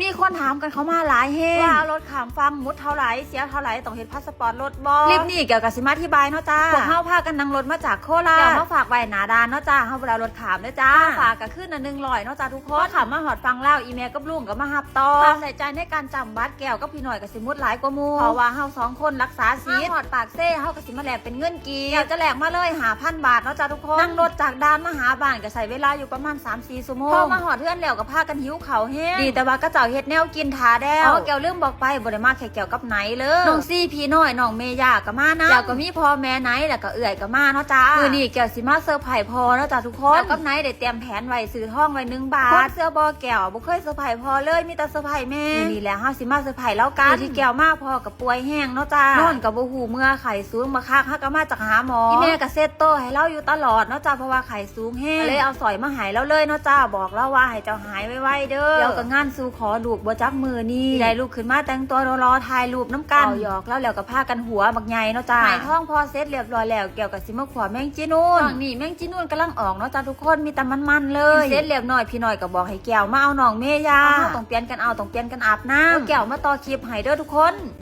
มีคนถามกันเขามาหลายเฮงว่ารถขามฟังมุดเท่าไหร่เสียเท่าไหร่ต้องเฮ็ดพาสปอร์ตรถบ่คลิปนี้เกี่ยวกับสิมาอธิบายเนาะจ้าพวกเฮาพากันนั่งรถมาจากโคราชเดี๋ยวมาฝากไว้หน้าด่านเนาะจ้าเฮาเวลารถขามเด้อจ้าฝากก็ขึ้น100เนาะจ้าทุกคนขามมาหอดฟังแล้วอีเมลกับลุงก็มาฮับต่อความใส่ใจในการจำบัตรแก้วกับพี่หน่อยก็สิมุดหลายกว่าหมู่เพราะว่าเฮา2คนรักษาสิทธิ์หอดปากเซ่เฮาก็สิมาแลกเป็นเงินกีบจะแลกมาเลย5,000 บาทเนาะจ้าทุกคนนั่งรถจากด่านมาหาบ้านก็ใช้เวลาอยู่ประมาณ 3-4 ชั่วโมงพอมาหอดเพื่อนแล้วก็พากันหิวข้าวแห้งดีแต่ว่าก็เจ้าเฮ็ดแนวกินทาแด้วแก้วลืมบอกไปบ่ได้มาแค่แก้วกับไหนเลยน้องซี่พี่น้อยน้องเมย่าก็มานะแล้วก็มีพ่อแม่ไหนแล้วก็เอื่อยก็มาเนาะจ้าคือนี่แก้วสิมาเซอร์ไพรส์พ่อเนาะจ้าทุกคนแล้วกับไหนได้เตรียมแผนไว้ซื้อทองไว้1 บาทเสื้อบ่แก้วบ่เคยเซอร์ไพรส์พ่อเลยมีแต่เซอร์ไพรส์แม่นี่แหละเฮาสิมาเซอร์ไพรส์แล้วกันที่แก้วมาพ่อก็ป่วยแห้งเนาะจ้านอนก็บ่ฮู้เมื่อไข้สูงมาคักเฮาก็มาจากหาหมอที่แม่ก็เซตโตให้เราอยู่ตลอดเนาะจ้าเพราะว่าไข้สูงแห้งเลยเอาสอยมาให้เราเลยเนาะจ้าบอกเราว่าให้เจ้าหายไวๆเด้อเดี๋ยวก็งานสู่ขอลูกบ่จักมือนี่ได้ลูกขึ้นมาแต่งตัวรอถ่ายรูปน้ำกันเอาหยอกแล้วก็พากันหัวบักใหญ่เนาะจ้าหายท้องพอเสร็จเรียบร้อยแล้วเกี่ยวกับสิมาขวาแมงจีนูนนี่แมงจีนูนกำลังออกเนาะจ้าทุกคนมีแต่มันๆเลยเสร็จเรียบร้อยพี่น้อยก็บอกให้แก้วมาเอาน้องเมย่าต้องเปลี่ยนกันอาบน้ำแก้วมาต่อคลิปให้เด้อทุกคน